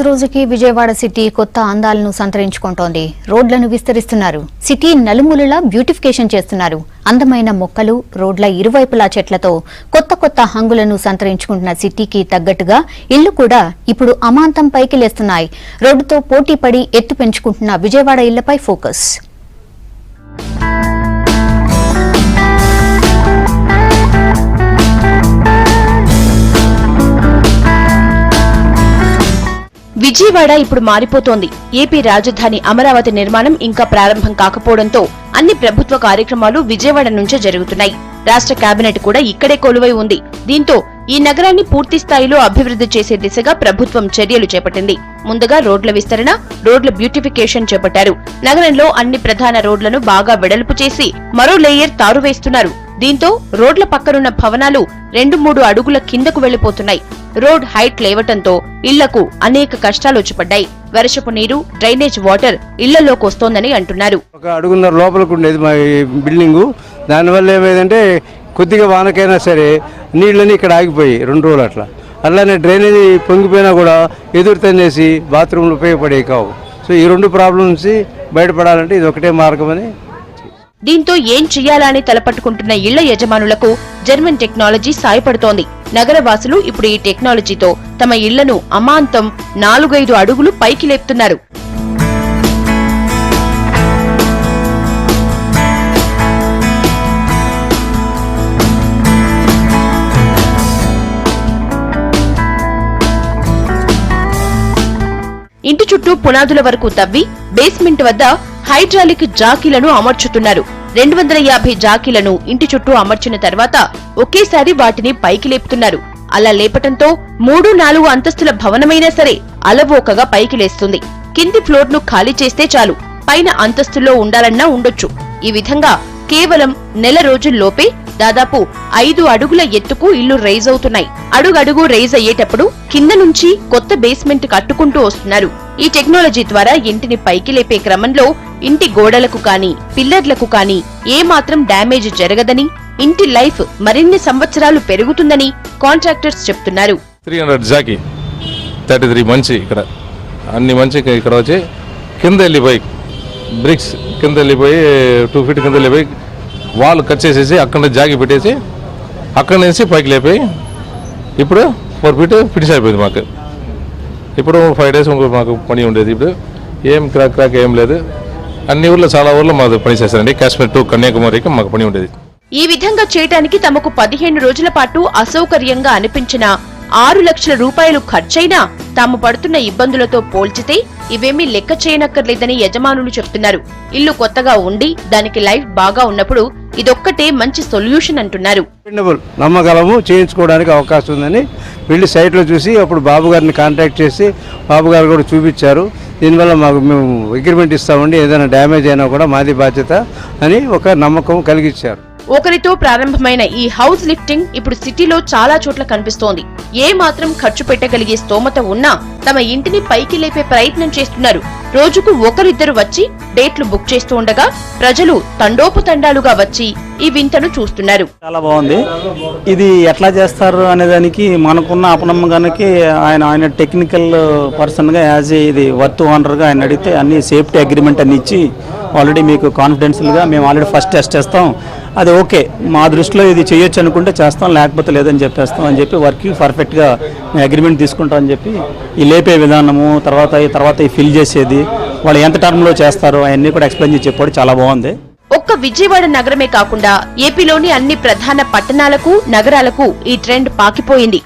రోజుకి విజయవాడ సిటీ కొత్త అందాలను సంతరించుకుంటోంది. రోడ్లను విస్తరిస్తున్నారు. సిటీ నలుమూలలా బ్యూటిఫికేషన్ చేస్తున్నారు. అందమైన మొక్కలు, రోడ్ల ఇరువైపులా చెట్లతో కొత్త కొత్త హంగులను సంతరించుకుంటున్న సిటీకి తగ్గట్టుగా ఇళ్లు కూడా ఇప్పుడు అమాంతం పైకి లేస్తున్నాయి. రోడ్డుతో పోటీ పడి ఎత్తు పెంచుకుంటున్న విజయవాడ ఇళ్లపై ఫోకస్. విజయవాడ ఇప్పుడు మారిపోతోంది. ఏపీ రాజధాని అమరావతి నిర్మాణం ఇంకా ప్రారంభం కాకపోవడంతో అన్ని ప్రభుత్వ కార్యక్రమాలు విజయవాడ నుంచే జరుగుతున్నాయి. రాష్ట్ర కేబినెట్ కూడా ఇక్కడే కొలువై ఉంది. దీంతో ఈ నగరాన్ని పూర్తి స్థాయిలో అభివృద్ధి చేసే దిశగా ప్రభుత్వం చర్యలు చేపట్టింది. ముందుగా రోడ్ల విస్తరణ, రోడ్ల బ్యూటిఫికేషన్ చేపట్టారు. నగరంలో అన్ని ప్రధాన రోడ్లను బాగా వెడల్పు చేసి మరో లేయర్ తారు వేస్తున్నారు. దీంతో రోడ్ల పక్కనున్న భవనాలు 2-3 అడుగుల కిందకు వెళ్లిపోతున్నాయి. రోడ్ హైట్ లేవటంతో ఇళ్లకు అనేక కష్టాలు వచ్చిపడ్డాయి. వర్షపు నీరు, డ్రైనేజ్ వాటర్ ఇళ్లలోకి వస్తోందని అంటున్నారు. ఒక అడుగున్నర లోపలికి ఉండేది మా బిల్డింగు. దానివల్ల ఏమైందంటే కొద్దిగా వానకైనా సరే నీళ్ళని ఇక్కడ ఆగిపోయి 2 రోజులు అట్లా. అలానే డ్రైనేజీ పొంగిపోయినా కూడా ఎదురుతనేసి బాత్రూంలు ఉపయోగపడే కావు. సో ఈ 2 ప్రాబ్లమ్స్ బయటపడాలంటే ఇది ఒకటే మార్గం అని. దీంతో ఏం చెయ్యాలని తలపట్టుకుంటున్న ఇళ్ల యజమానులకు జర్మన్ టెక్నాలజీ సాయపడుతోంది. నగరవాసులు ఇప్పుడు ఈ టెక్నాలజీతో తమ ఇళ్లను అమాంతం 4-5 అడుగులు పైకి లేపుతున్నారు. ఇంటి చుట్టూ పునాదుల వరకు తవ్వి బేస్మెంట్ వద్ద హైడ్రాలిక్ జాకీలను అమర్చుతున్నారు. 250 జాకీలను ఇంటి చుట్టూ అమర్చిన తర్వాత ఒకేసారి వాటిని పైకి లేపుతున్నారు. అలా లేపటంతో 3-4 అంతస్తుల భవనమైనా సరే అలవోకగా పైకి లేస్తుంది. కింది ఫ్లోర్ ను ఖాళీ చేస్తే చాలు, పైన అంతస్తుల్లో ఉండాలన్నా ఉండొచ్చు. ఈ విధంగా కేవలం నెల రోజుల్లోపే దాదాపు 5 అడుగుల ఎత్తుకు ఇళ్లు రైజ్ అవుతున్నాయి. అడుగడుగు రైజ్ అయ్యేటప్పుడు కింద నుంచి కొత్త బేస్మెంట్ కట్టుకుంటూ వస్తున్నారు. ఈ టెక్నాలజీ ద్వారా ఇంటిని పైకి లేపే క్రమంలో ఇంటి గోడలకు కాని, పిల్లర్లకు కాని ఏమాత్రం డ్యామేజ్ జరగదని, ఇంటి లైఫ్ మరిన్ని సంవత్సరాలు పెరుగుతుందని కాంట్రాక్టర్స్ చెప్తున్నారు. 300 జాకీ 33 మంచి ఇక్కడ అన్ని మంచి ఇక్కడ వచ్చి కింద వెళ్ళిపోయి బ్రిక్స్ కింద వెళ్ళిపోయి 2 ఫీట్ కింద వెళ్ళిపోయి వాల్ కట్ చేసేసి అక్కడ జాగి పెట్టేసి అక్కడ నుంచి పైకి లేపోయి ఇప్పుడు 4 ఫీట్ ఫినిష్ అయిపోయింది. మాకు ఇప్పుడు 5 డేస్ మాకు పని ఉండేది. ఇప్పుడు ఏం క్రాక్ ఏం లేదు. అన్ని ఊర్లో చాలా ఊర్లో మాకు పని చేస్తారండి. కాశ్మీర్ టు కన్యాకుమారికి మాకు పని ఉండేది. ఈ విధంగా చేయడానికి తమకు 15 రోజుల పాటు అసౌకర్యంగా అనిపించిన 6 లక్షల రూపాయలు ఖర్చైనా తాము పడుతున్న ఇబ్బందులతో పోల్చితే ఇవేమీ లెక్క చేయనక్కర్లేదని యజమానులు చెప్తున్నారు. ఇల్లు కొత్తగా ఉండి దానికి లైఫ్ బాగా ఉన్నప్పుడు ఇదొక్కటే మంచి సొల్యూషన్ అంటున్నారు. నమ్మగలము, చేయించుకోవడానికి అవకాశం ఉందని వెళ్ళి సైట్లో చూసి అప్పుడు బాబు గారిని కాంటాక్ట్ చేసి బాబు గారు కూడా చూపించారు. దీనివల్ల మాకు మేము అగ్రిమెంట్ ఇస్తామండి, ఏదైనా డ్యామేజ్ అయినా కూడా మాది బాధ్యత అని ఒక నమ్మకం కలిగించారు. ఒకరితో ప్రారంభమైన ఈ హౌస్ లిఫ్టింగ్ ఇప్పుడు సిటీలో చాలా చోట్ల కనిపిస్తోంది. ఏ మాత్రం ఖర్చు పెట్టగలిగే స్తోమత ఉన్నా తమ ఇంటిని పైకి లేపే ప్రయత్నం చేస్తున్నారు. రోజుకు 1-2 వచ్చి డేట్లు బుక్ చేస్తూ ఉండగా ప్రజలు తండోపతండాలుగా వచ్చి ఈ వింతను చూస్తున్నారు. చాలా బాగుంది. ఇది ఎట్లా చేస్తారు అనే దానికి మనకున్న అపనమ్మకానికి ఆయన టెక్నికల్ పర్సన్ గా యాజ్ ఇది వర్త్ ఓనర్ గా ఆయన అడిగితే అన్ని సేఫ్టీ అగ్రిమెంట్ అన్ని ఇచ్చి ఆల్రెడీ మీకు కాన్ఫిడెన్షియల్ గా మేము ఆల్రెడీ ఫస్ట్ టెస్ట్ చేస్తాం, అది ఓకే మా దృష్టిలో ఇది చేయొచ్చు అనుకుంటే చేస్తాం, లేకపోతే లేదని చెప్పేస్తాం అని చెప్పి వర్క్ పర్ఫెక్ట్ గా అగ్రిమెంట్ తీసుకుంటాం అని చెప్పి ఈ లేపే విధానము తర్వాత ఈ ఫిల్ చేసేది వాళ్ళు ఎంత టర్మ్ లో చేస్తారో అవన్నీ కూడా ఎక్స్ప్లెయిన్ చేసి చెప్పాడు. చాలా బాగుంది. ఒక్క విజయవాడ నగరమే కాకుండా ఏపీలోని అన్ని ప్రధాన పట్టణాలకు, నగరాలకు ఈ ట్రెండ్ పాకిపోయింది.